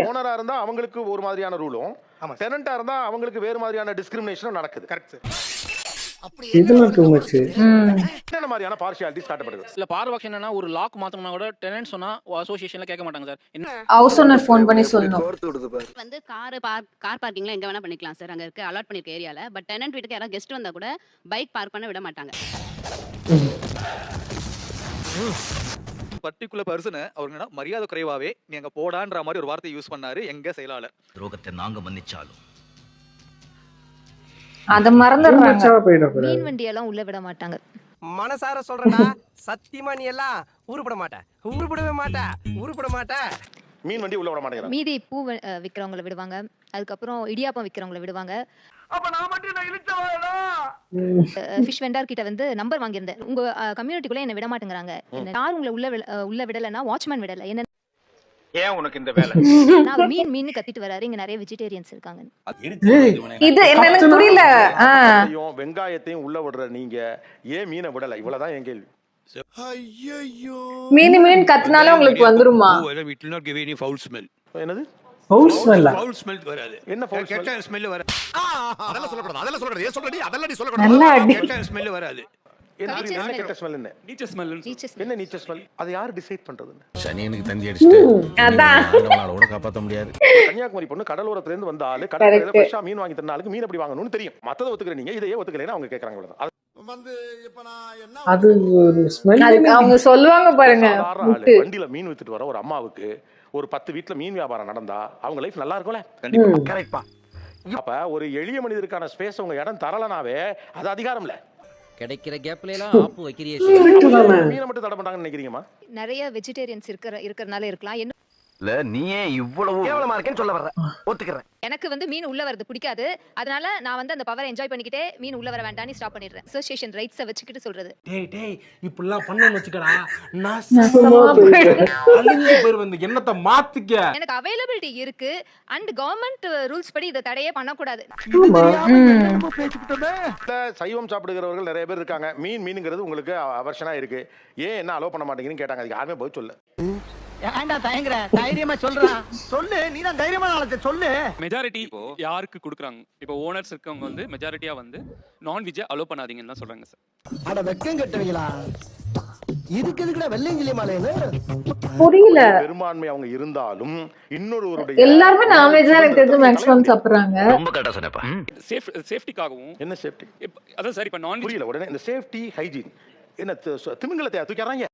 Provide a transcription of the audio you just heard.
ஓனரா இருந்தா அவங்களுக்கு ஒரு மாதிரியான ரூலும், டெனண்டா இருந்தா அவங்களுக்கு வேறு மாதிரியான டிஸ்கிரிமினேஷனும் நடக்குது. கரெக்ட். இதெல்லாம் டூ மச். என்ன மாதிரியான பார்ஷியாலிட்டிஸ் காட்டப்படுது? இல்ல பார்வாக்ஸ் என்னன்னா ஒரு லாக் மாத்தணும்னா கூட டெனன்ட் சொன்னா அசோசியேஷன்ல கேட்க மாட்டாங்க சார். ஹவுஸ் ஓனர் ஃபோன் பண்ணி சொல்லணும். வந்து கார் பார்க்கிங்ல எங்க வேணா பண்ணிக்கலாம் சார். அங்க இருக்க அலாட் பண்ணிருக்க ஏரியால. பட் டெனன்ட் வீட்டுக்கு யாராவது கெஸ்ட் வந்தா கூட பைக் பார்க் பண்ண விட மாட்டாங்க. பர்టిక్యులர் பர்சன் அவருங்க மரியாதை குறைவாவே நீ அங்க போடான்ற மாதிரி ஒரு வார்த்தை யூஸ் பண்ணாரு எங்க செயலாளர். துரோகத்தை நாங்க மன்னிச்சாலும் அத மறந்துடுறாங்க. மீன் வண்டி எல்லாம் உள்ள விட மாட்டாங்க. மனசார சொல்றடா, சத்தியமா நீ எல்லாம் உருப்பட மாட்ட. மீன் வண்டி உள்ள விட மாட்டேங்கிறாங்க. மீதி பூ விக்கிறவங்கள விடுவாங்க. அதுக்கப்புறம் இடியாப்பம் விக்கிறவங்கள விடுவாங்க. அப்ப நான் மட்டும் நான் இழுச்சவாடா. ஃபிஷ் வெண்டார் கிட்ட வந்து நம்பர் வாங்கியிருந்தேன். உங்க கம்யூனிட்டிக்குள்ள என்ன விட மாட்டேங்கிறாங்க. யார் உங்களை உள்ள விடலன்னா வாட்ச்மேன் விடல. என்ன ஏன் உனக்கு இந்த வேலை? நான் மீன் கத்திட்டு வராரு. இங்க நிறைய வெஜிடேரியன்ஸ் இருக்காங்க. இது என்னன்னு புரியல. வெங்காயத்தையும் உள்ள விடுற நீங்க ஏன் மீனை விடல? இவ்வளவுதான் என் கேள்வி. மீன் கத்துனாலே உங்களுக்கு வந்துருமா? it will not give any foul smell. என்னது? Foul smell. foul smell வராது. என்ன ஃபவுல் ஸ்மெல்? கெட்ட ஸ்மெல் வராது. அதெல்லாம் சொல்லக்கூடாது. ஏன் சொல்றடி? அதெல்லாம் நீ சொல்லக்கூடாது. நல்லா அடி. கெட்ட ஸ்மெல் வராது. என்ன கெட்ட ஸ்மெல் என்ன? நீச்ச ஸ்மெல். என்ன நீச்ச ஸ்மெல்? அது யார் டிசைட் பண்றது? சனியனுக்கு தந்தி அடிச்சிட்டு அதான் அவனால கூட காப்பாத்த முடியாது. கன்னியாகுமரி பொண்ணு கடலோரத்துல இருந்து வந்த ஆளு கடற்கரையில ஃப்ரெஷ்ஷா மீன் வாங்கி தரனாலுக்கு மீன் எப்படி வாங்கணும்னு தெரியும். மத்தத ஒத்துக்கற நீங்க இதையே ஒத்துக்கலைன்னா அவங்க கேக்குறாங்க அவ்வளவுதான். வந்து இப்ப நான் என்ன அது ஒரு ஸ்மெல். அதுக்கு அவங்க சொல்லுவாங்க பாருங்க. வண்டியில மீன் வித்துட்டு வர ஒரு அம்மாவுக்கு ஒரு 10 வீட்ல மீன் வியாபாரம் நடந்தா அவங்க லைஃப் நல்லா இருக்கும்ல? கண்டிப்பா. கரெக்ட்பா. அப்ப ஒரு எளிய மனிதருக்கான ஸ்பேஸ் உங்க இடம் தரலனாவே அது அதிகாரம் இல்ல. கிடைக்கிற கேப்ல எல்லாம் ஆப்பு வைக்கிறியே. மீனை மட்டும் தடை பண்றாங்கன்னு நினைக்கிறீங்கம்மா? நிறைய வெஜிடேரியன்ஸ் இருக்கறனால இருக்கலாம். இல்ல நீயே இவ்வளவு கேவலமா இருக்கேன்னு சொல்ல வர்ற. ஒத்துக்கறேன். எனக்கு வந்து மீன் உள்ள வரது பிடிக்காது. அதனால நான் வந்து அந்த பவரை என்ஜாய் பண்ணிக்கிட்டே மீன் உள்ள வர வேண்டாம்னு ஸ்டாப் பண்ணிடுறேன். அசோசியேஷன் ரைட்ஸை வச்சுக்கிட்டு சொல்றது. டேய் இப்படிலாம் பண்ணேன்னு வச்சுக்கடா. நான் அழிஞ்சு போயிருவேன். எண்ணத்தை மாத்திக்க. எனக்கு அவைலபிலிட்டி இருக்கு அண்ட் கவர்மெண்ட் ரூல்ஸ் படி இதை தடையே பண்ணக்கூடாது. சைவம் சாப்பிடுகிறவர்கள் நிறைய பேர் இருக்காங்க. மீனுங்கிறது உங்களுக்கு அவர்ஷனா இருக்கு. ஏன் என்ன அலோவ் பண்ண மாட்டேங்கிறீங்கன்னு கேட்டாங்க. அதுக்கு யாருமே பதில் சொல்ல. ஏன்டா தயங்குற? தைரியமா சொல்றா. சொல்லு, நீ தான் தைரியமான ஆளு. சொல்லு. மெஜாரிட்டி யாருக்கு கொடுக்குறாங்க? இப்போ ஓனர்ஸ் இருக்கவங்க வந்து மெஜாரிட்டியா வந்து நான் வெஜ் அலோ பண்ணாதீங்கன்னு தான் சொல்றாங்க சார். அட வெக்கம் கட்டுவீங்களா? இதுக்கு எதுக்குடா வெள்ளையங்கிலி மாலைன்னு? புரியல. பெரும்பான்மை அவங்க இருந்தாலும் இன்னொருவருடைய எல்லாரும் நான்வெஜ் தான் எனக்கு தெரிஞ்சு மேக்ஸிமம் சாப்பிடுறாங்க. ரொம்ப கரெக்டா சொன்னப்பா. சேஃப்டிக்காகவும் என்ன சேஃப்டி? அதான் சார் இப்போ நான் புரியல. உடனே இந்த சேஃப்டி ஹைஜீன் என்ன திமிங்கலத்தை தூக்கறாங்க.